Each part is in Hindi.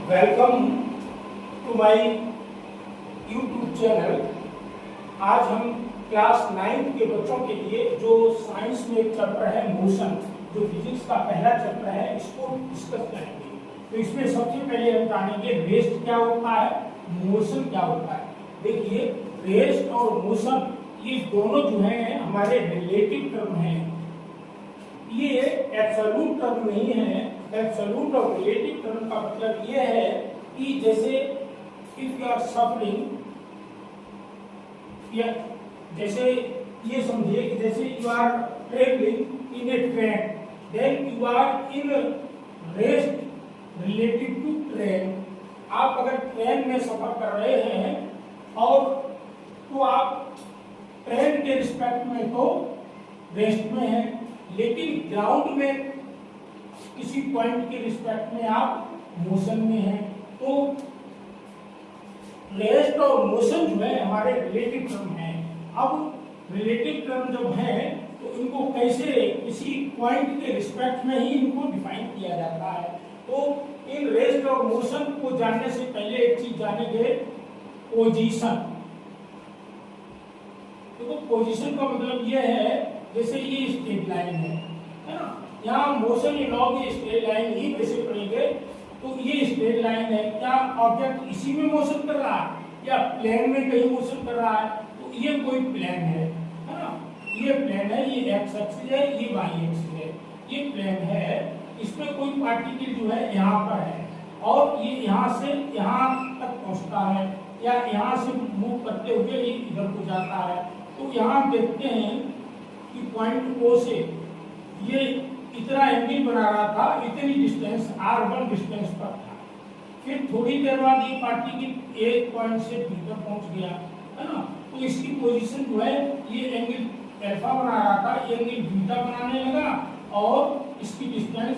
Welcome to my YouTube channel. आज हम क्लास 9 के बच्चों के लिए जो साइंस में एक चैप्टर है मोशन, जो फिजिक्स का पहला चैप्टर है, इसको डिस्कस करेंगे। तो इसमें सबसे पहले हम जानेंगे रेस्ट क्या होता है, मोशन क्या होता है। देखिए, रेस्ट और मोशन ये दोनों जो हैं हमारे रिलेटिव टर्म हैं। ये एब्सोल्यूट टर्म नहीं है। एब्सोल्यूट और रिलेटिव टर्म का मतलब ये है कि जैसे इफ यू आर सफरिंग, या जैसे ये समझिए कि जैसे you are travelling in a train, then you are in rest relative to train. आप अगर ट्रेन में सफर कर रहे हैं और तो आप ट्रेन के रिस्पेक्ट में तो रेस्ट में हैं, लेकिन ग्राउंड में किसी पॉइंट के रिस्पेक्ट में आप मोशन में हैं। तो रेस्ट और मोशन जो है हमारे रिलेटिव टर्म है। अब रिलेटिव टर्म जब है तो इनको कैसे किसी पॉइंट के रिस्पेक्ट में ही इनको डिफाइन किया जाता है। तो इन रेस्ट और मोशन को जानने से पहले एक चीज जानेंगे, पोजीशन। देखो, पोजीशन का मतलब यह है जैसे ये स्ट्रेट लाइन है ना, यहाँ मोशन लॉग ये स्ट्रेट लाइन ही वैसे पढ़ेंगे। तो ये स्ट्रेट लाइन है, क्या ऑब्जेक्ट इसी में मोशन कर रहा है या प्लेन में कहीं मोशन कर रहा है? तो ये कोई प्लेन है ना, ये प्लेन है, ये एक्स एक्सिस है, ये वाई एक्सिस है, ये प्लेन है। इसमें कोई पार्टिकल जो है यहाँ पर है और ये यहाँ से यहाँ तक पहुँचता है या यहाँ से मूव करते हुए ये इधर को जाता है। तो यहाँ देखते हैं कि पॉइंट O से ये इतना एंगल बना रहा था, इतनी डिस्टेंस r1 डिस्टेंस पर था। फिर थोड़ी देर बाद ये पार्टिकल एक पॉइंट से B तक पहुंच गया, है ना। तो इसकी पोजीशन जो है, ये एंगल अल्फा बना रहा था, ये एंगल बीटा बनाने लगा और इसकी डिस्टेंस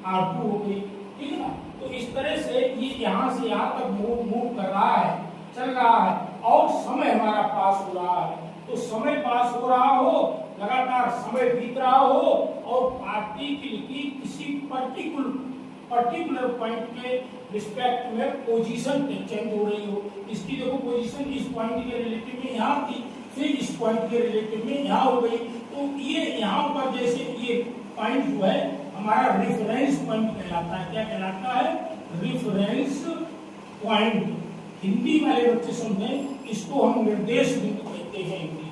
r2 हो गई, ठीक है ना। तो इस तरह से ये यहाँ से यहाँ तक मूव कर रहा है, चल रहा है और समय हमारा पास हो रहा है। तो समय पास हो रहा हो, लगातार समय बीत रहा हो और पार्टिकल की किसी पर्टिकुलर पॉइंट के रिस्पेक्ट में पोजीशन चेंज हो रही हो। इसकी देखो पोजीशन इस पॉइंट के रिलेटिव में यहाँ थी, फिर इस पॉइंट के रिलेटिव में यहाँ हो गई। तो ये यहाँ पर जैसे ये पॉइंट जो है हमारा रेफरेंस पॉइंट कहलाता है। क्या कहलाता है? Reference point. हिंदी वाले बच्चे समझें, इसको हम निर्देश बिंदु कहते हैं हिंदी में।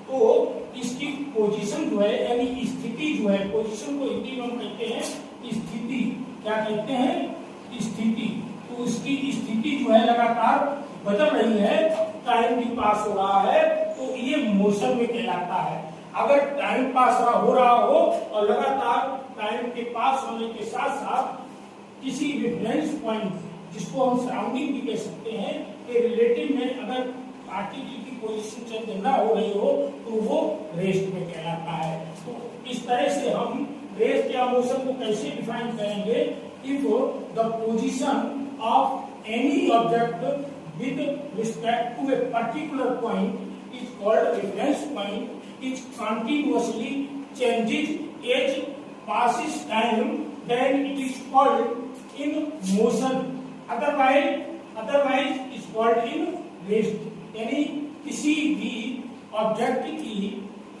तो इसकी पोजीशन जो है यानी स्थिति जो है, पोजीशन को हिंदी में हम कहते हैं स्थिति। क्या कहते हैं? स्थिति। तो उसकी स्थिति जो है लगातार बदल रही है, टाइम भी पास हो रहा है, तो ये मोशन में कहलाता है। अगर टाइम पास हो रहा हो और लगातार टाइम के पास होने के साथ साथ किसी रेफरेंस पॉइंट, जिसको हम सराउंडिंग भी कह सकते हैं, के रिलेटिव में अगर पार्टिकल की पोजीशन चेंज ना हो रही हो तो वो रेस्ट में कहलाता है। तो इस तरह से हम रेस्ट या मोशन को कैसे डिफाइन करेंगे? If the position of any object with respect to a particular point is called reference point, is continuously changes as passes time, then it is called in motion, otherwise is called in rest। यानी किसी भी ऑब्जेक्ट की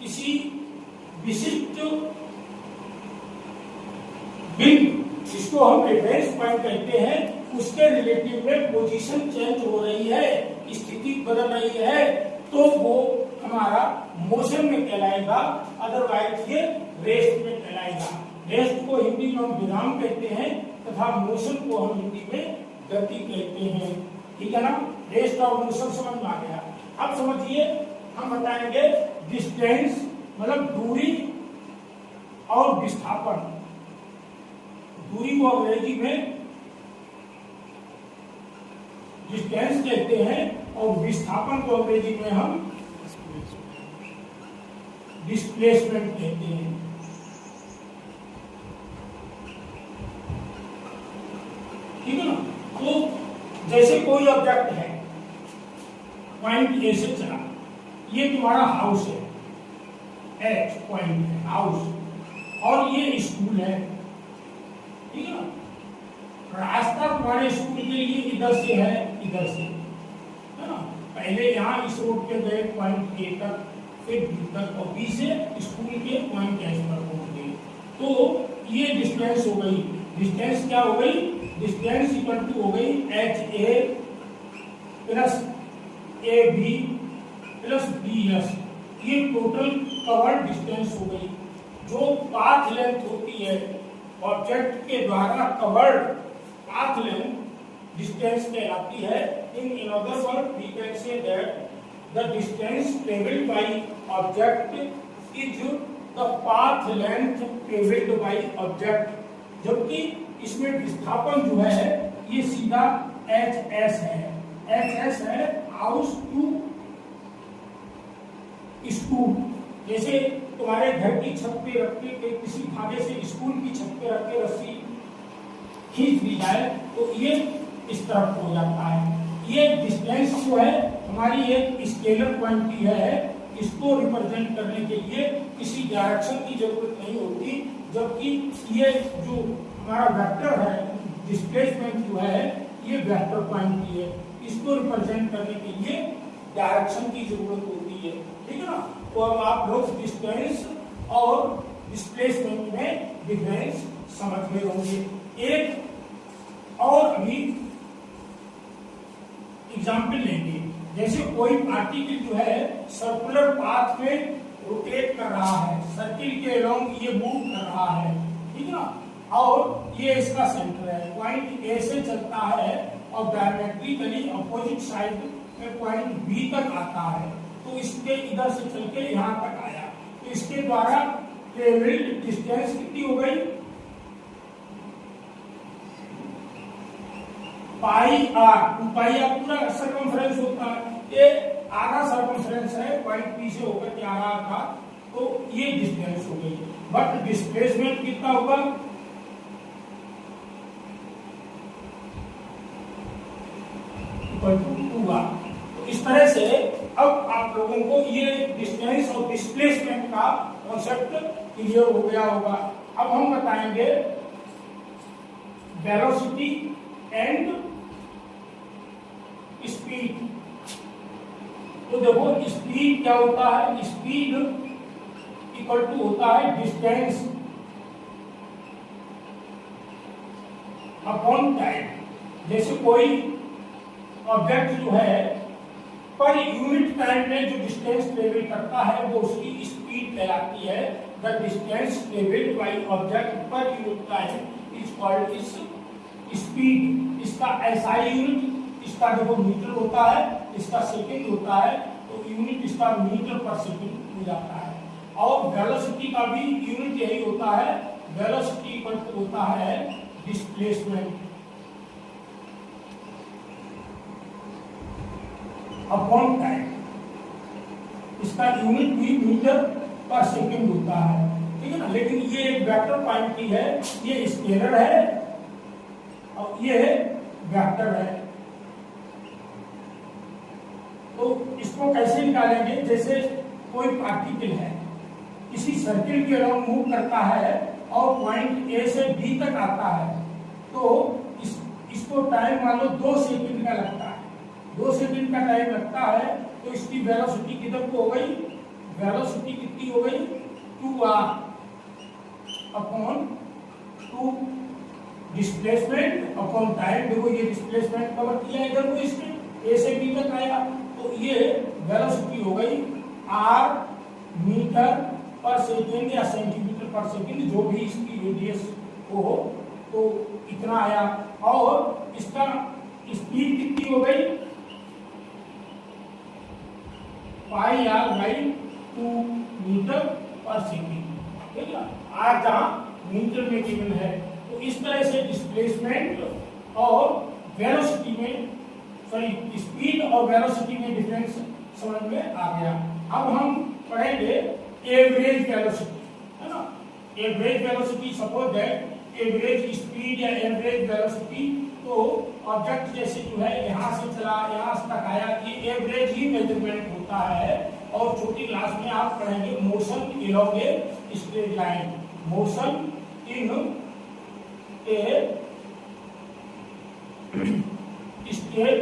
किसी विशिष्ट बिंदु, जिसको हम रेफरेंस पॉइंट कहते हैं, उसके रिलेटिव में पोजीशन चेंज हो रही है, स्थिति बदल रही है, तो वो हमारा मोशन में कहलाएगा, अदरवाइज ये रेस्ट में कहलाएगा। रेस्ट को हिंदी में हम विराम कहते हैं तथा मोशन को हम हिंदी में गति कहते हैं, ठीक है ना। रेस्ट और मोशन समझ में आ गया। अब समझिए, हम बताएंगे डिस्टेंस मतलब दूरी और विस्थापन। दूरी को अंग्रेजी में डिस्टेंस कहते हैं और विस्थापन को अंग्रेजी में हम डिस्प्लेसमेंट कहते हैं, ठीक है ना। तो जैसे कोई ऑब्जेक्ट है, पॉइंट ए से चला, ये तुम्हारा हाउस है, एच पॉइंट है हाउस, और ये स्कूल है, ठीक है ना। रास्ता तुम्हारे तुम्हारे स्कूल के लिए इधर से है, इधर से है ना, पहले यहाँ इस रोड पे गए पॉइंट ए तक, फिर बी तक, और बी से स्कूल के पॉइंट एच पर पहुंच गए। तो ये डिस्टेंस हो गई। डिस्टेंस क्या हो गई? डिस्टेंस इक्वल टू हो गई H A plus A B plus B S. ये टोटल कवर्ड डिस्टेंस हो गई। जो पाथ लेंथ होती है ऑब्जेक्ट के द्वारा कवर्ड पाथ लेंथ डिस्टेंस कहलाती है। In other word we can say that the distance travelled by object is the path length travelled by object. जबकि इसमें विस्थापन जो है ये सीधा एच एस है। एच एस है हाउस टू स्कूल। जैसे तुम्हारे घर की छत पे रख के किसी धागे से स्कूल की छत पे रख के रस्सी खींच दी जाए तो ये इस तरफ हो जाता है। ये डिस्टेंस जो है हमारी एक स्केलर क्वांटिटी है। इसको रिप्रेजेंट करने के लिए किसी डायरेक्शन की जरूरत नहीं होती, जबकि ये जो हमारा वेक्टर है डिस्प्लेसमेंट जो है ये वेक्टर क्वांटिटी है। इसको रिप्रेजेंट करने के लिए डायरेक्शन की जरूरत होती है, ठीक है ना। तो अब आप लोग डिस्टेंस और डिस्प्लेसमेंट में डिफरेंस समझ गए होंगे। एक और अभी एग्जाम्पल लेंगे। जैसे कोई पार्टिकल जो है सर्कुलर पाथ में रोटेट कर रहा है, सर्किल के अलोंग ये मूव कर रहा है, ठीक है ना, और ये इसका सेंटर है। पॉइंट ए से चलता है और डायमेट्रिकली अपोजिट साइड में पॉइंट बी तक आता है। तो इसके इधर से चल के यहाँ तक आया, तो इसके द्वारा ट्रेवल्ड डिस्टेंस कितनी हो गई? पाई आर। पाई आर पूरा सर्कमफ्रेंस होता है, ये आधा सर्कमफ्रेंस है, पॉइंट पी से होकर के आ रहा था, तो ये डिस्टेंस हो गई। बट डिस्प्लेसमेंट कितना होगा? तो इस तरह से अब आप लोगों को ये डिस्टेंस और डिस्प्लेसमेंट का कॉन्सेप्ट क्लियर हो गया होगा। अब हम बताएंगे वेलोसिटी एंड स्पीड। तो देखो स्पीड क्या होता है? स्पीड इक्वल टू होता है डिस्टेंस अपॉन टाइम। जैसे कोई ऑब्जेक्ट जो है पर यूनिट टाइम में जो डिस्टेंस ट्रेवल करता है वो उसकी स्पीड कहलाती है। The distance travelled by object per unit time is called is speed. इसका एसआई यूनिट, इसका देखो मीटर होता है, इसका सेकंड होता है, तो यूनिट इसका मीटर पर सेकंड हो जाता है। और वेलोसिटी का भी यूनिट यही होता है। वेलोसिटी इक्वल टू होता है डिस्प्लेसमेंट अपॉन टाइम। इसका यूनिट भी मीटर पर सेकंड होता है, ठीक है ना। लेकिन ये एक वेक्टर क्वांटिटी है, ये स्केलर है और ये वेक्टर है। तो इसको कैसे निकालेंगे? जैसे कोई पार्टिकल है किसी सर्किल के अराउंड मूव करता है और पॉइंट ए से बी तक आता है, तो इसको टाइम मान लो 2 सेकंड का लगता है। 2 सेकंड का टाइम लगता है, तो इसकी वेलोसिटी कितनी हो गई? वेलोसिटी कितनी हो गई? 2r upon 2 displacement upon time. देखो ये डिस्प्लेसमेंट कवर किया इधर को, इसमें ए से बी तक आया, तो ये वेलोसिटी हो गई r मीटर पर सेकेंड या सेंटीमीटर पर सेकेंड, जो भी इसकी रेडियस हो, तो इतना आया। और इसका स्पीड कितनी हो गई? पाई आर बाई 2 मीटर पर सेकेंड, ठीक है। आर जहां मीटर में गिवन है, तो इस तरह से डिस्प्लेसमेंट और वेलोसिटी में, सॉरी स्पीड और वेलोसिटी में डिफरेंस समझ में आ गया। अब हम पढ़ेंगे एवरेज वेलोसिटी, है ना। Average velocity, suppose that average speed या एवरेज वेलोसिटी, तो ऑब्जेक्ट जैसे जो है यहाँ से चला यहाँ तक आया, ये एवरेज ही मेजरमेंट होता है। और छोटी क्लास में आप पढ़ेंगे motion along a straight line, motion in a straight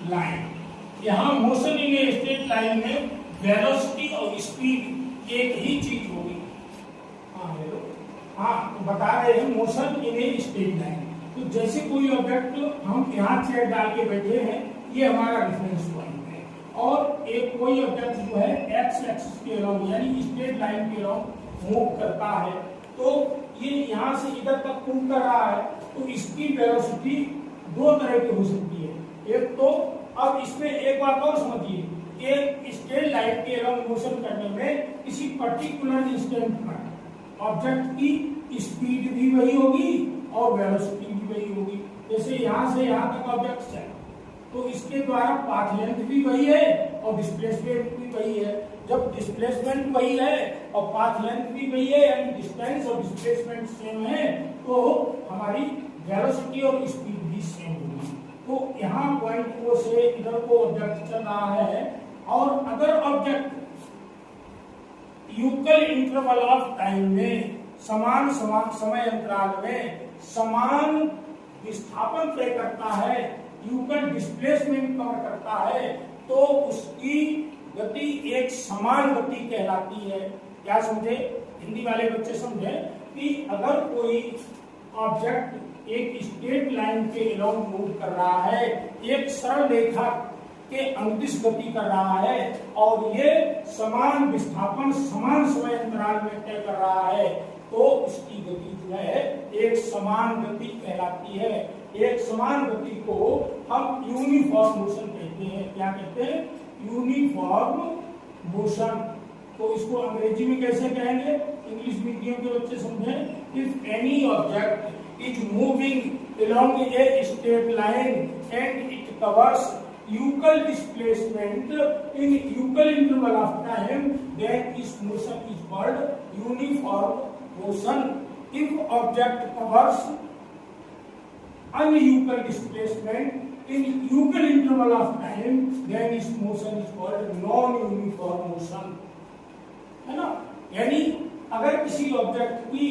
line. यहाँ motion in a straight line में वेलोसिटी और स्पीड एक ही चीज होगी। हाँ हेलो, हाँ तो बता रहे हैं motion in a straight line. तो जैसे कोई ऑब्जेक्ट हम यहाँ चेयर डाल के बैठे हैं, ये हमारा रेफरेंस पॉइंट है, और एक कोई ऑब्जेक्ट जो है एक्स एक्सिस के अराउंड यानी स्ट्रेट लाइन के अराउंड मूव करता है, तो ये यहाँ से इधर तक मूव कर रहा है, तो इसकी वेलोसिटी दो तरह की हो सकती है। एक तो अब इसमें एक बात और समझिए, एक स्ट्रेट लाइन के अराउंड मोशन करने में किसी पर्टिकुलर इंस्टेंट पर ऑब्जेक्ट की स्पीड भी वही होगी और वेलोसिटी भी वही होगी। जैसे यहाँ से यहाँ तक ऑब्जेक्ट है, तो इसके द्वारा पाथ लेंथ भी वही है और डिस्प्लेसमेंट भी वही है। जब डिस्प्लेसमेंट वही है और पाथ लेंथ भी वही है, यानी डिस्टेंस और डिस्प्लेसमेंट सेम है, तो हमारी वेलोसिटी और स्पीड भी सेम होगी। तो यहाँ पॉइंट ओ से इधर को ऑब्जेक्ट चल रहा है, और अगर ऑब्जेक्ट यूक्ल इंटरवल ऑफ टाइम में समान समय अंतराल में समान विस्थापन तय करता है, यूक्ल डिस्प्लेसमेंट कवर करता है, तो उसकी गति एक समान गति कहलाती है। क्या समझे? हिंदी वाले बच्चे समझे कि अगर कोई ऑब्जेक्ट एक स्ट्रेट लाइन के अराउंड मूव कर रहा है, एक सरल रेखा के अनुदिश गति कर रहा है, और ये समान विस्थापन समान समय अंतराल में तय कर रहा है, तो उसकी गति जो है एक समान गति कहलाती है। एक समान गति को हम यूनिफॉर्म मोशन कहते हैं। क्या कहते हैं? Uniform motion. तो इसको अंग्रेजी में कैसे कहेंगे? इंग्लिश मीडियम के बच्चे समझें। If any object is moving along a straight line and it covers equal displacement in equal interval of time, then its motion is called uniform motion. If object covers unequal displacement in equal interval of time, then its motion is called non-uniform motion. है ना? यानी अगर किसी ऑब्जेक्ट की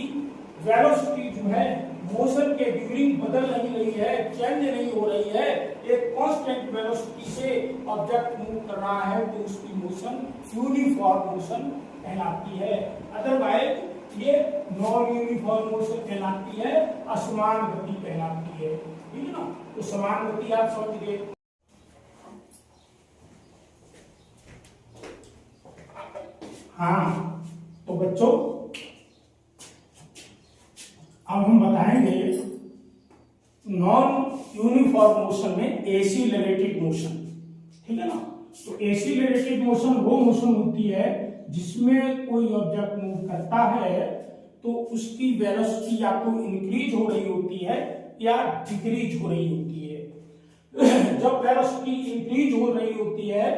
वेलोसिटी जो है मोशन के ड्यूरिंग बदल नहीं रही है, चेंज नहीं हो रही है, एक कांस्टेंट वेलोसिटी से ऑब्जेक्ट मूव कर रहा है, तो उसकी मोशन यूनिफॉर्म मोशन कहलाती है। अदरवाइज ये नॉन यूनिफॉर्म मोशन कहलाती है, असमान गति कहलाती है। ठीक है ना? तो समान गति आप समझ गए। हाँ तो बच्चों अब हम बताएंगे नॉन यूनिफॉर्म मोशन में एसिलरेटेड मोशन। ठीक है ना? तो एसिलरेटेड मोशन वो मोशन होती है जिसमें कोई ऑब्जेक्ट मूव करता है तो उसकी वेलोसिटी या तो इंक्रीज हो रही होती है या डिक्रीज हो रही होती है। जब वेलोसिटी इंक्रीज हो रही होती है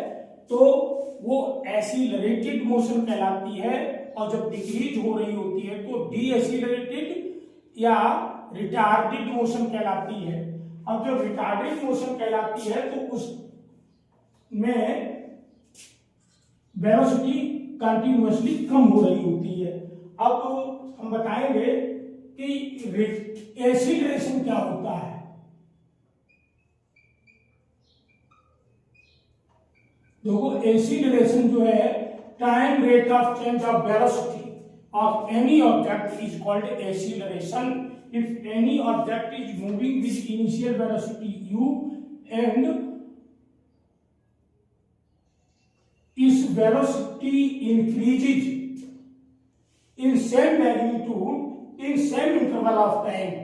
तो वो एसिलरेटेड मोशन कहलाती है, और जब डिक्रीज हो रही होती है तो डी एसिलरेटेड या रिटार्डेड मोशन कहलाती है। अब जब रिटार्डेड मोशन कहलाती है तो उसमें वेलोसिटी कंटिन्यूअसली कम हो रही होती है। अब हम बताएंगे कि एसिलरेशन क्या होता है। देखो एसिलरेशन जो है time rate of change of velocity of any object is called acceleration. If any object is moving with initial velocity u and its velocity increases in same magnitude in same interval of time,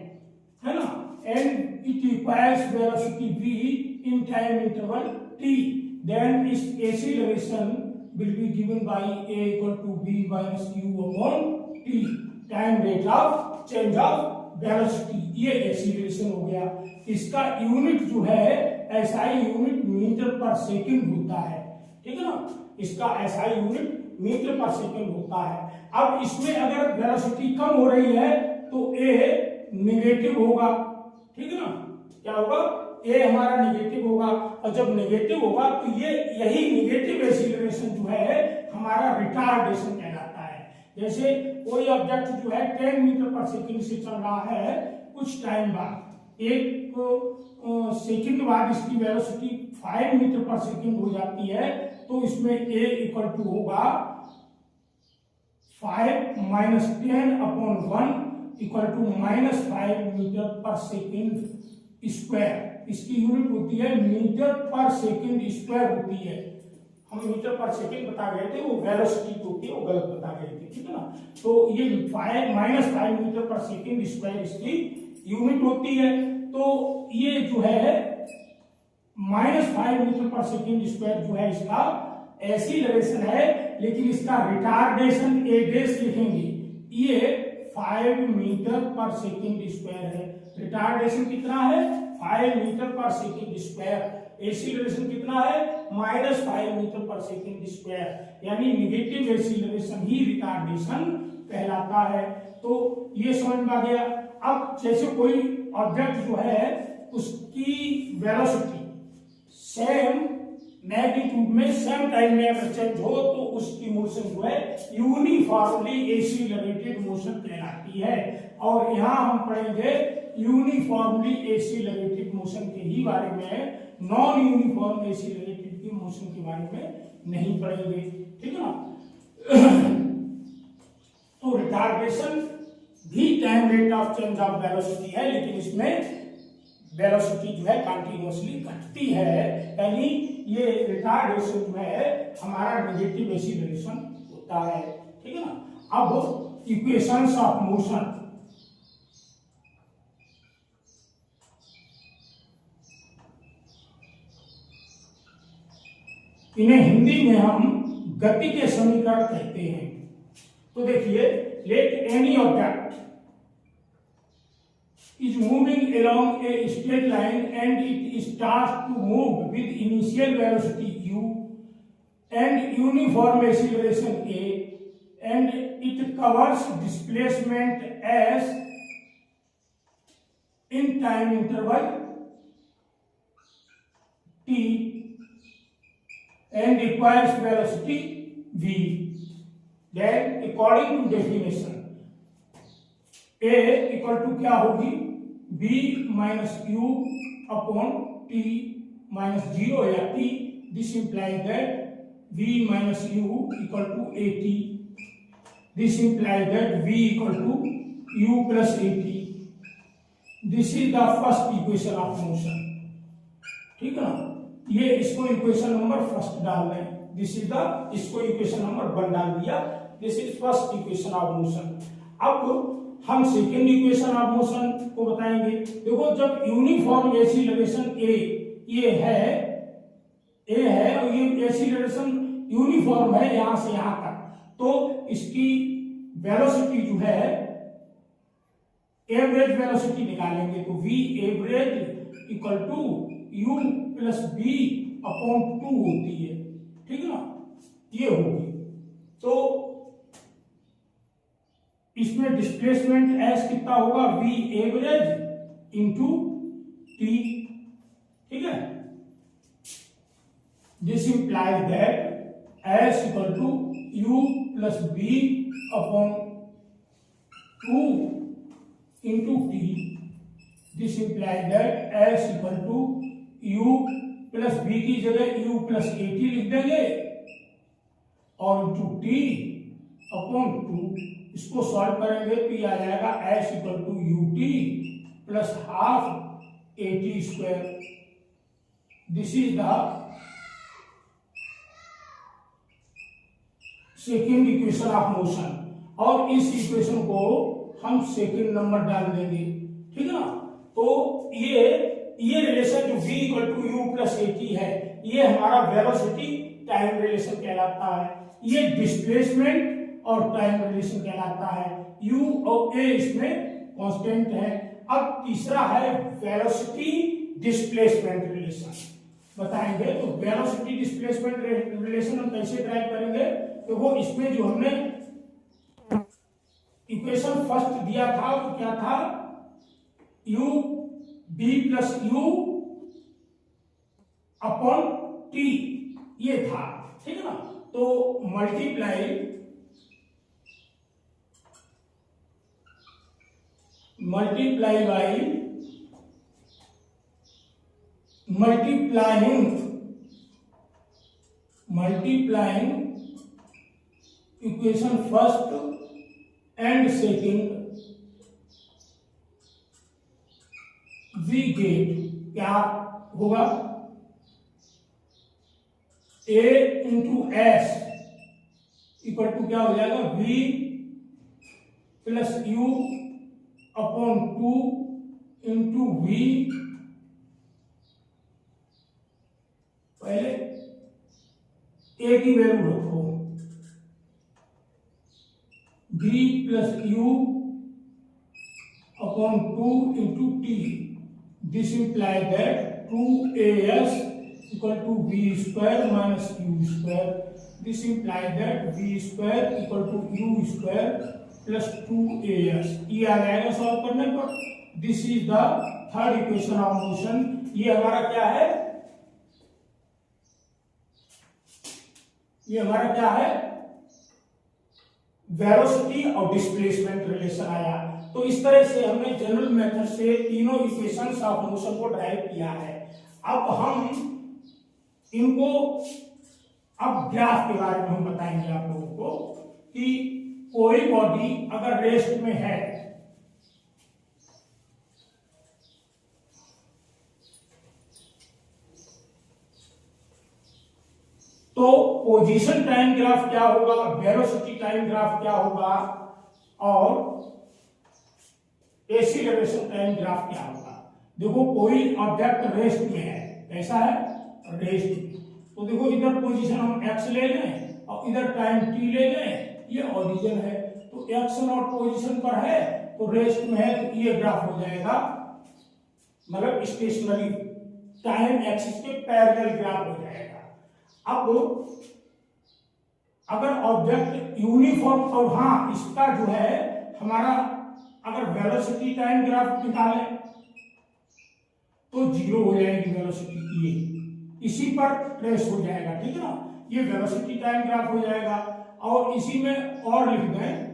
है ना, and it requires velocity v in time interval t, then its acceleration will be given by a equal to b minus u upon t, time rate of change of velocity। ये एक्सीलरेशन हो गया। इसका यूनिट जो है SI unit metre per second होता है। ठीक है ना? इसका SI unit metre per second होता है। अब इसमें अगर वेलोसिटी कम हो रही है तो ए नेगेटिव होगा। ठीक है ना? क्या होगा? ए हमारा नेगेटिव होगा, और जब नेगेटिव होगा तो ये यही नेगेटिव एक्सीलरेशन जो है हमारा रिटार्डेशन कहलाता है। जैसे कोई ऑब्जेक्ट जो है 10 मीटर पर सेकंड से चल रहा है, कुछ टाइम बाद एक सेकंड बाद इसकी वेलोसिटी 5 मीटर पर सेकंड हो जाती है, तो इसमें a इक्वल टू होगा 5 minus 10 upon 1 equal to -5 metre per second square. इसकी यूनिट होती है मीटर पर सेकंड स्क्वायर होती है। हम मीटर पर सेकंड बता गए थे, वो वेलोसिटी होती है, वो गलत बता गए थे, ठीक है ना। तो ये -5 मीटर पर सेकंड स्क्वायर इसकी यूनिट होती है। तो ये जो है -5 मीटर पर सेकंड स्क्वायर जो है इसका एक्सीलरेशन है, लेकिन इसका रिटार्डेशन a डैश लिखेंगे। ये 5 मीटर पर सेकंड स्क्वायर है। रिटार्डेशन कितना है? 5 metre per second square. Acceleration कितना है? -5 मीटर पर सेकंड स्क्वायर। यानी निगेटिव एक्सीलरेशन ही रिटार्डेशन कहलाता है। तो ये समझ में आ गया। अब जैसे कोई ऑब्जेक्ट जो है उसकी वेलोसिटी सेम मैग्नीट्यूड में सेम टाइम में अगर चेंज हो तो उसकी मोशन जो है यूनिफॉर्मली एक्सीलरेटेड मोशन कहलाती है। और यहाँ हम पढ़ेंगे यूनिफॉर्मली एक्सीलरेटेड मोशन के ही बारे में, नॉन यूनिफॉर्म एक्सीलरेटेड की मोशन के बारे में नहीं पढ़ेंगे, ठीक है ना। तो रिटार्डेशन भी time rate of change of velocity है, लेकिन इसमें वेलोसिटी जो है कंटिन्यूअसली घटती है। यानी ये रिटार्डेशन जो है हमारा नेगेटिव एक्सीलरेशन होता है, ठीक है ना। अब इक्वेशंस ऑफ मोशन, इन्हें हिंदी में हम गति के समीकरण कहते हैं। तो देखिए, let any object is moving along a straight line and it starts to move with initial velocity u and uniform acceleration a, and it covers displacement s in time interval t and requires velocity v. Then according to definition a equal to क्या होगी? b minus u upon t minus 0 या t। This implies that v minus u equal to at। This implies that v equal to u plus at। This is the first equation of motion, ठीक है ना। ये इसको इक्वेशन नंबर फर्स्ट डाल रहे हैं। दिस इज द, इसको इक्वेशन नंबर 1 डाल दिया। This is first equation of motion. अब हम सेकेंड इक्वेशन ऑफ मोशन को बताएंगे। देखो, जब यूनिफॉर्म एक्सीलरेशन ये है और ये एक्सीलरेशन यूनिफॉर्म है यहां से यहां तक, तो इसकी वेलोसिटी जो है एवरेज वेलोसिटी निकालेंगे। तो v average equal to u plus b upon 2 होती है, ठीक है ना। ये होगी। तो इसमें डिस्प्लेसमेंट s कितना होगा? v एवरेज इंटू t, ठीक है। This implies that s equal to u plus b upon 2 into t। This implies that s equal to u plus b की जगह u प्लस at लिख देंगे और इंटू t अपॉन 2। इसको सॉल्व करेंगे तो ये आ जाएगा s equal to ut plus half at square. This is the second equation of motion. और इस इक्वेशन को हम सेकेंड नंबर डाल देंगे, ठीक है ना। तो ये रिलेशन जो v equal to u plus at है, ये हमारा वेलोसिटी टाइम रिलेशन कहलाता है। ये डिस्प्लेसमेंट और टाइम रिलेशन कहलाता है। u और a इसमें कांस्टेंट है। अब तीसरा है वेलोसिटी डिस्प्लेसमेंट रिलेशन बताएंगे। तो वेलोसिटी डिस्प्लेसमेंट रिलेशन हम कैसे ड्राइव करेंगे? तो वो इसमें जो हमने इक्वेशन फर्स्ट दिया था वो क्या था? u b plus u upon t, ये था, ठीक है ना। तो multiply by multiplying equation first and second, we get क्या होगा, a into S equal to क्या हो जाएगा, v plus u upon 2 into v, पहले a की वैल्यू रखो, v plus u upon 2 into t, this imply that 2as equal to v square minus u square. This implies that v square equal to u square plus 2as. ये आ जाएगा सॉल्व करने पर. This is the third equation of motion. ये हमारा क्या है, ये हमारा क्या है, वेलोसिटी और डिस्प्लेसमेंट रिलेशन आया. तो इस तरह से हमने जनरल मेथड से तीनों इक्वेशंस ऑफ मोशन को ड्राइव किया है. अब हम इनको, अब ग्राफ के बारे में हम बताएंगे आप लोगों को कि कोई बॉडी अगर रेस्ट में है तो पोजीशन टाइम ग्राफ क्या होगा, वेलोसिटी टाइम ग्राफ क्या होगा और एक्सीलरेशन टाइम ग्राफ क्या होगा. देखो कोई ऑब्जेक्ट रेस्ट में है, कैसा है, रेस्ट. तो देखो इधर पोजीशन हम x ले लें और इधर टाइम t ले लें, ये ओरिजिन है. तो x नॉट पोजीशन पर है तो रेस्ट में है, तो ये ग्राफ हो जाएगा, मतलब स्टेशनरी टाइम एक्सिस के पैरेलल ग्राफ हो जाएगा. अब अगर ऑब्जेक्ट यूनिफॉर्म, और हाँ इसका जो है हमारा, अगर वेलोसिटी टाइम ग्राफ निकालें तो जीरो हो जाएगी वेलोसिटी, ये इसी पर ट्रेस हो जाएगा. ठीक है ना, ये वेलोसिटी टाइम ग्राफ हो जाएगा. और इसी में और लिख दें,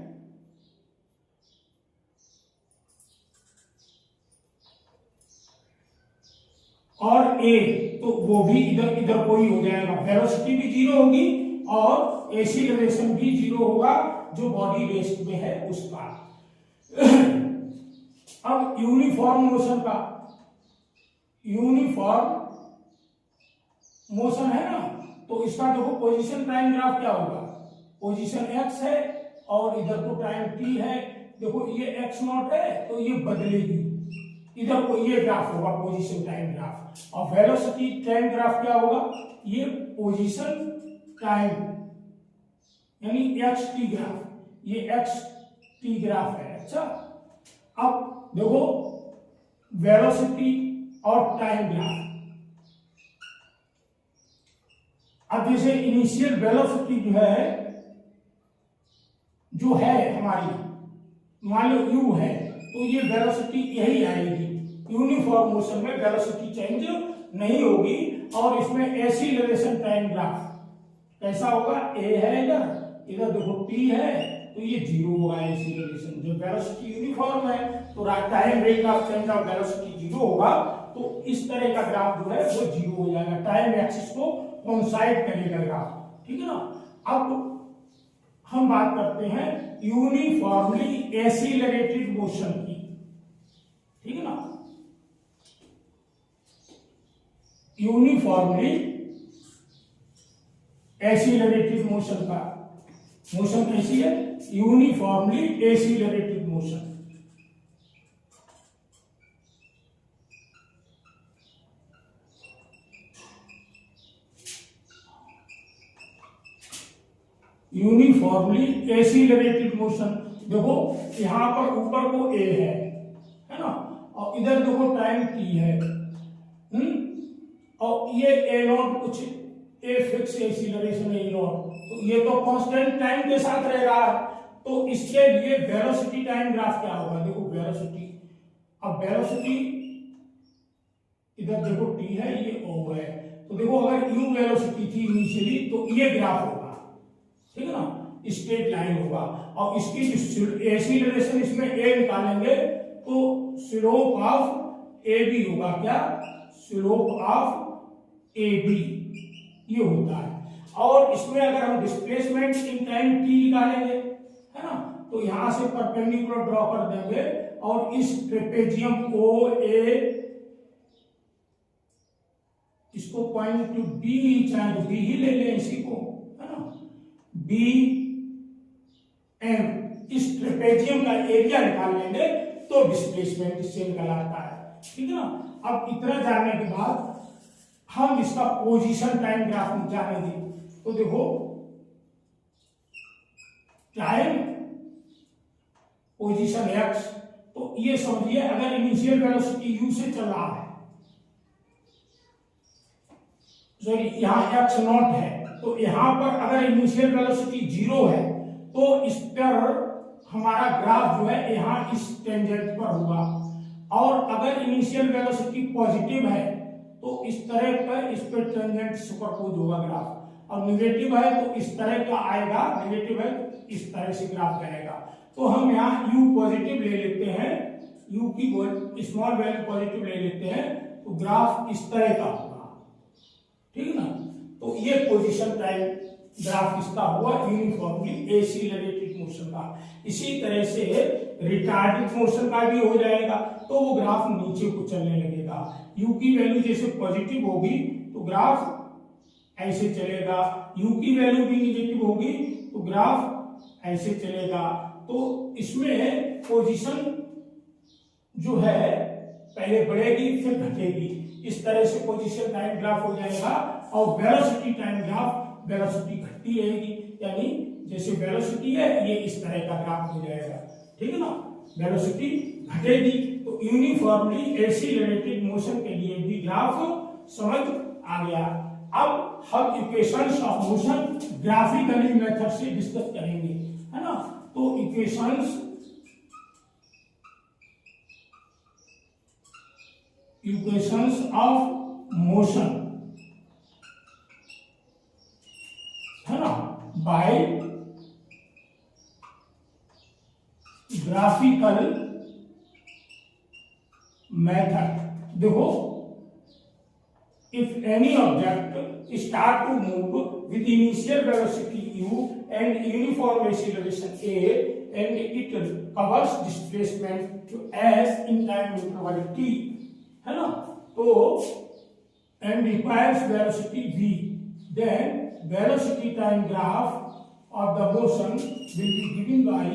और a, तो वो भी इधर इधर कोई हो जाएगा, वेलोसिटी भी जीरो होगी और एक्सीलरेशन भी जीरो होगा जो बॉडी रेस्ट में है उसका. अब यूनिफॉर्म मोशन का, यूनिफॉर्म मोशन है ना, तो इसका देखो पोजीशन टाइम ग्राफ क्या होगा, पोजीशन x है और इधर तो टाइम t है. देखो ये x नॉट है तो ये बदलेगी, इधर को ये ग्राफ होगा पोजीशन टाइम ग्राफ. और वेलोसिटी टाइम ग्राफ क्या होगा, ये पोजीशन टाइम यानी xt ग्राफ, ये xt ग्राफ है. अच्छा, अब देखो वेलोसिटी और टाइम ग्राफ. अब जैसे इनिशियल वेलोसिटी जो है हमारी, मान लो u है, तो ये वेलोसिटी यही आएगी. यूनिफॉर्म मोशन में वेलोसिटी चेंज नहीं होगी. और इसमें एक्सीलरेशन टाइम ग्राफ कैसा होगा, a है इधर, इधर देखो t है, तो ये जीरो होगा एक्सीलरेशन. जो वेलोसिटी यूनिफॉर्म है तो time rate of change of velocity zero होगा. तो इस तरह का ग्राफ जो है वो जीरो हो जाएगा, टाइम एक्सिस को कोइंसाइड करेगा ग्राफ. ठीक है ना. अब हम बात करते हैं यूनिफॉर्मली एक्सीलरेटेड मोशन की. ठीक है ना, यूनिफॉर्मली एक्सीलरेटेड मोशन का, मोशन कैसी है, uniformly accelerated motion. Uniformly accelerated motion. देखो यहां पर ऊपर को a है ना, और इधर देखो टाइम t है, और ये a नॉट कुछ a फिक्स एक्सीलरेशन है नॉट, तो ये तो कांस्टेंट टाइम के साथ रहेगा. तो इसके लिए वेलोसिटी टाइम ग्राफ क्या होगा, देखो वेलोसिटी, अब वेलोसिटी इधर देखो t है, ये o है, तो देखो अगर u वेलोसिटी थी इनिशियली तो ये ग्राफ होगा. ठीक है ना, स्ट्रेट लाइन होगा. और इसकी एक्सीलरेशन इसमें a निकालेंगे तो स्लोप ऑफ a भी होगा क्या, स्लोप ऑफ ए बी, ये होता है। और इसमें अगर हम डिस्प्लेसमेंट इन टाइम टी निकालेंगे, है ना, तो यहां से परपेंडिकुलर ड्रॉ कर देंगे और इस ट्रेपेजियम ओ ए, इसको पॉइंट टू बी, चाहे बी ही ले लें इसी को, है ना, बी एम, इस ट्रेपेजियम का एरिया निकाल लेंगे तो डिस्प्लेसमेंट इससे निकल आता है। ठीक है ना। अब इतना जानने के बाद हम इसका पोजीशन टाइम ग्राफ जानेंगे। तो देखो टाइम पोजीशन एक्स, तो ये समझिए अगर इनिशियल वेलोसिटी u से चल रहा है, सॉरी यहाँ एक्स नॉट है, तो यहां पर अगर इनिशियल वेलोसिटी 0 है तो इस पर हमारा ग्राफ जो है यहाँ इस टेंजेंट पर होगा। और अगर इनिशियल वेलोसिटी पॉजिटिव है तो इस तरह का इस पर टेंजेंट सुपरपोज होगा ग्राफ, और नेगेटिव है तो इस तरह का आएगा, नेगेटिव है तो इस तरह से ग्राफ जाएगा। तो हम यहाँ u पॉजिटिव ले लेते हैं, u की स्मॉल वैल्यू पॉजिटिव ले लेते हैं, तो ग्राफ इस तरह का होगा। ठीक है ना। तो ये पोजीशन टाइम ग्राफ किसका हुआ, यूनिफॉर्मली एसिलरेटेड मोशन का। इसी तरह से रिटार्डेड मोशन का भी हो जाएगा, तो वो ग्राफ नीचे को चलने लगेगा। u की वैल्यू जैसे पॉजिटिव होगी तो ग्राफ ऐसे चलेगा, u की वैल्यू भी नेगेटिव होगी तो ग्राफ ऐसे चलेगा। तो इसमें पोजीशन जो है पहले बढ़ेगी फिर घटेगी, इस तरह से पोजीशन टाइम ग्राफ हो जाएगा। और वेलोसिटी टाइम ग्राफ, वेलोसिटी घटती रहेगी, यानी जैसे वेलोसिटी है ये इस तरह का ग्राफ हो जाएगा। ठीक है ना। वेलोसिटी घटेगी तो यूनिफॉर्मली एसिलरेटेड मोशन के लिए भी ग्राफ समझ आ गया। अब हम equations of motion graphically method से डिस्कस करेंगे, है ना। तो इक्वेशंस ऑफ मोशन, है ना, बाय ग्राफिकल मेथड। देखो, if any object start to move with initial velocity u and uniform acceleration a, and it covers displacement to s in time interval t, है ना, तो and requires velocity v, then velocity time graph of the motion will be given by,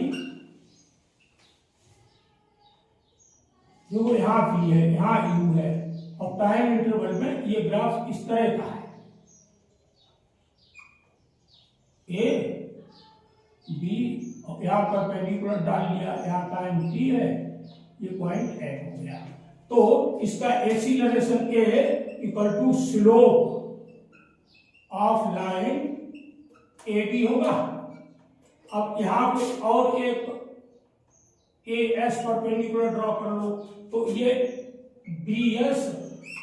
देखो यहाँ v है, यहाँ u है, और टाइम इंटरवल में ये ग्राफ इस तरह का है, ए बी, और यहाँ पर परपेंडिकुलर डाल लिया, यहाँ टाइम t है, ये पॉइंट ए हो गया। तो इसका acceleration A equal to slope of line A B होगा। अब यहाँ पे और एक ए एस परपेंडिकुलर ड्रॉ कर लो, तो ये B S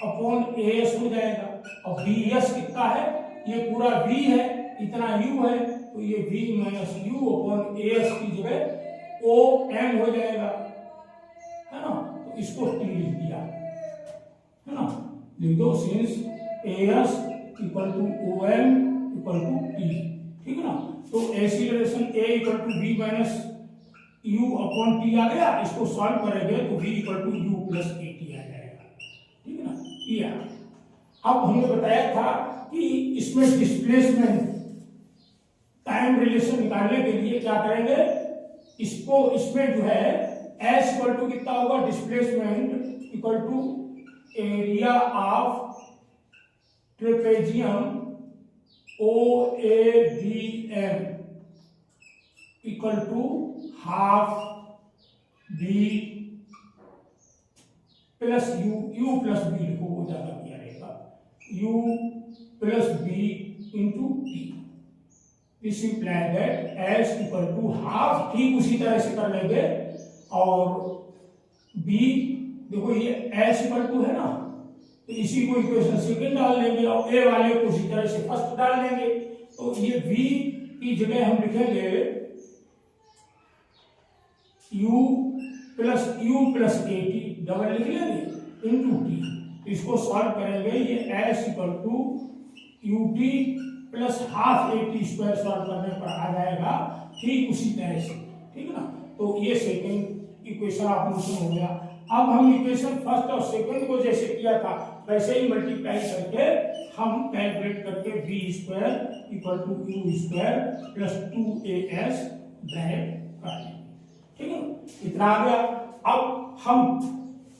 upon A S हो जाएगा। और बी एस कितना है, ये पूरा v है, इतना u है, तो ये v minus you upon A S की जगह ओ एम हो जाएगा, है ना। तो इसको t लिख दिया, है ना, लिख दो since A S equal to O M equal to t। ठीक है ना। तो acceleration a equal to v minus u upon t आ गया, इसको सॉल्व करेंगे तो v equal to u plus a t आ जाएगा। ठीक है ना। ये अब हमने बताया था कि इसमें डिस्प्लेसमेंट टाइम रिलेशन निकालने के लिए क्या करेंगे, इसको इसमें जो है s इक्वल टू कितना होगा, displacement equal to area of trapezium O A B M equal to half B plus U plus B लिखो, वो ज्यादा किया रहेगा, U plus B into T. This imply that S equal to half, ठीक उसी तरह से कर लेंगे। और बी देखो ये एस इक्वल टू है ना, तो इसी को इक्वेशन सेकंड डाल लेंगे और ए वाले को उसी तरह से फर्स्ट डाल लेंगे। तो ये v की जगह हम लिखेंगे u plus A T, double लिख लेंगे, इंटू टी। इसको सॉल्व करेंगे, ये s equal to ut plus half A T square solve करने पर आ जाएगा ठीक उसी तरह से, ठीक है ना। तो ये सेकंड इक्वेशन ऑफ हो गया। अब हम इक्वेशन फर्स्ट और सेकंड को जैसे किया था वैसे ही मल्टीप्लाई करके हम कैलकुलेट करके B square equal to U square plus 2as bracket कर लेंगे, ठीक है, इतना आ गया। अब हम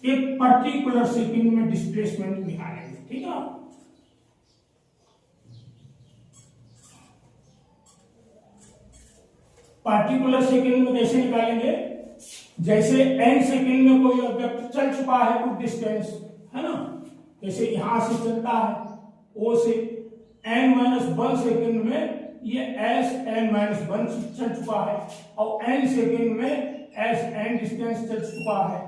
एक पर्टिकुलर सेकंड में डिस्प्लेसमेंट निकालेंगे, ठीक है। पार्टिकुलर सेकंड में कैसे निकालेंगे, जैसे n सेकंड में कोई ऑब्जेक्ट चल चुका है कुछ डिस्टेंस, है ना, जैसे यहां से चलता है o से, n-1 सेकंड में ये s(n-1) चल चुका है और n सेकंड में s(n) डिस्टेंस चल चुका है,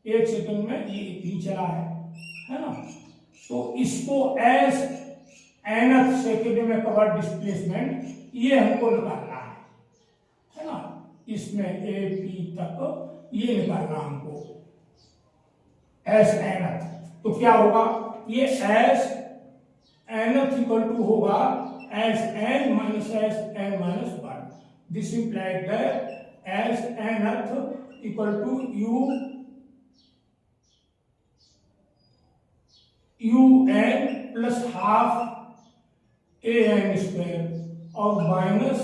एक सेकंड में ये इतनी चला है ना। तो इसको s(n) सेकंड में कवर डिस्प्लेसमेंट ये हमको निकालना है ना, इसमें ए पी तक ये निकालना हमको s(n). तो क्या होगा, ये s(n) इक्वल टू होगा s(n minus s(n-1). This implies that s(n) equal to un plus half an square और माइनस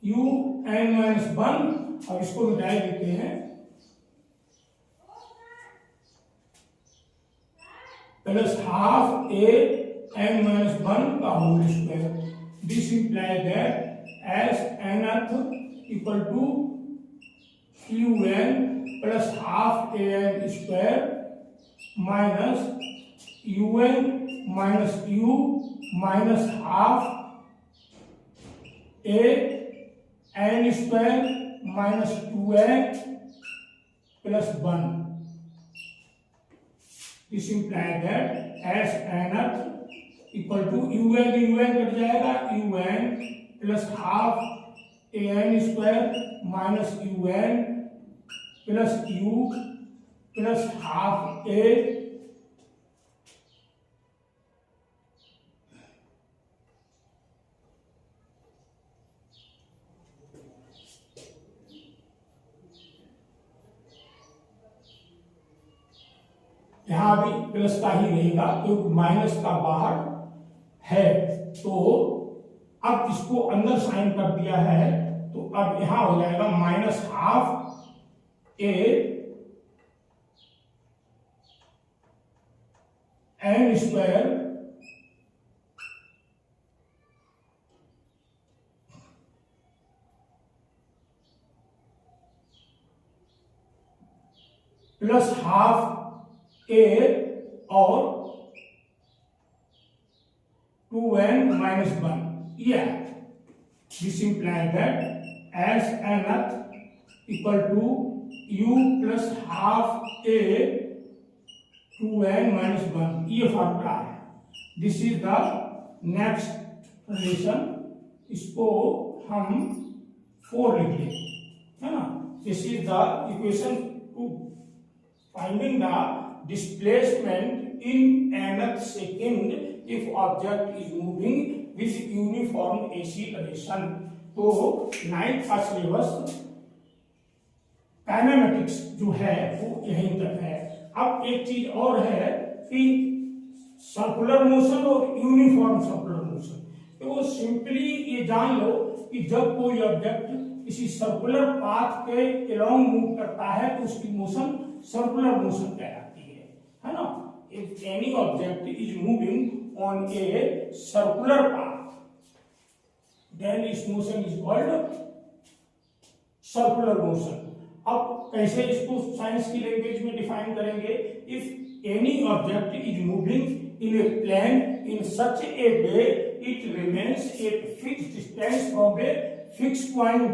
un-1। अब इसको मिटाई देते हैं, प्लस हाफ an-1 का whole square. This implies that s(n) equal to un plus half an square minus un minus u minus half an square minus 2n plus 1। This implies that s(n) equal to un कट जाएगा, un plus half an square minus un plus u plus half a यहां भी प्लस का ही रहेगा क्योंकि माइनस का बाहर है। तो अब इसको अंदर साइन कर दिया है तो अब यहां हो जाएगा minus half A N square plus half ए और 2n minus 1। Yeah, this implies that s(n) equal to u plus half a 2n minus 1। ये फॉर्मूला है। This is the next relation, इसको हम 4 लिख लेंगे, है ना। This is the equation two finding the displacement in nth second if object is moving with uniform acceleration। तो 9th का सिलेबस काइनेमेटिक्स जो है वो यहीं तक है। अब एक चीज और है कि सर्कुलर मोशन और यूनिफॉर्म सर्कुलर मोशन। तो सिंपली ये जान लो कि जब कोई ऑब्जेक्ट किसी सर्कुलर पाथ के अलोंग मूव करता है तो उसकी मोशन सर्कुलर मोशन कहलाती है ना। If any object is moving on a circular path then this motion is called circular motion. अब कैसे इसको साइंस की लैंग्वेज में डिफाइन करेंगे, if any object is moving in a plane in such a way it remains at fixed distance from a fix point.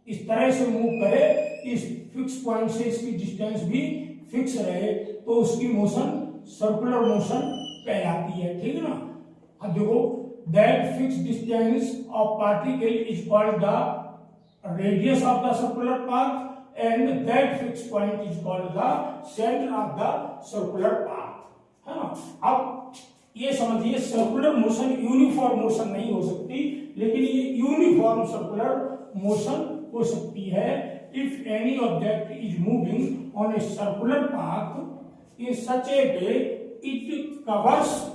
इस तरह से मूव करे इस फिक्स पॉइंट से इसकी डिस्टेंस भी फिक्स रहे तो उसकी मोशन सर्कुलर मोशन कहलाती है, ठीक है ना। अब देखो that fix distance of particle is called the radius of the circular path and that fix point is called the centre of the circular path. है ना। अब ये समझिए सर्कुलर मोशन यूनिफॉर्म मोशन नहीं हो सकती, लेकिन ये यूनिफॉर्म सर्कुलर मोशन हो सकती है if any object is moving on a circular path in such a way it covers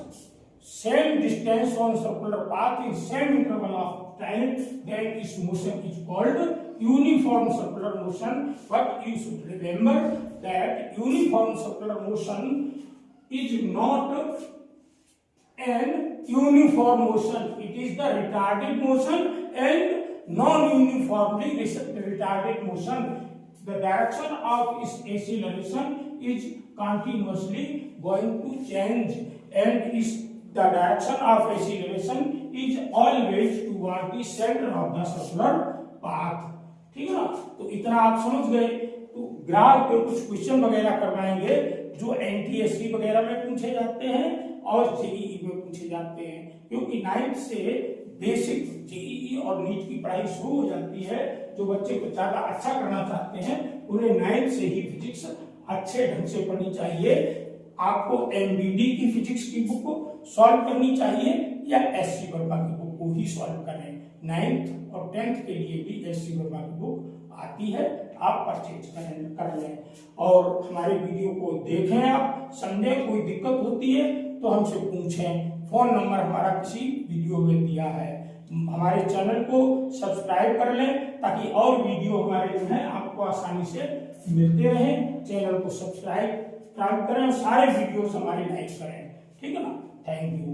same distance on circular path in same interval of time, then its motion is called uniform circular motion. But you should remember that uniform circular motion is not an uniform motion. It is the retarded motion and non-uniformly retarded motion. The direction of its acceleration is continuously going to change and is the direction of acceleration is always toward the center of the circular path. ठीक है ना। तो इतना आप समझ गए। तो ग्राफ पे कुछ क्वेश्चन वगैरह करवाएंगे जो एनटीएससी वगैरह में पूछे जाते हैं और जेईई में पूछे जाते हैं, क्योंकि 9th से बेसिक जेईई और नीट की पढ़ाई शुरू हो जाती है। जो बच्चे को ज्यादा अच्छा करना चाहते हैं उन्हें 9th से ही फिजिक्स अच्छे ढंग से पढ़नी चाहिए। आपको एमबीडी की फिजिक्स की बुक सॉल्व करनी चाहिए या एससी वर्मा की बुक को ही सॉल्व करें। 9th और 10th के लिए भी एससी वर्मा की बुक आती है, आप परचेज कर लें और हमारे वीडियो को देखें। आप समझें, कोई दिक्कत होती है तो हमसे पूछें। फोन नंबर हमारा किसी वीडियो में दिया है। हमारे चैनल को सब्सक्राइब कर लें ताकि और वीडियो हमारे जो है आपको आसानी से मिलते रहें। चैनल को सब्सक्राइब करें, सारे वीडियोस हमारे लाइक करें। ठीक है ना। Thank you.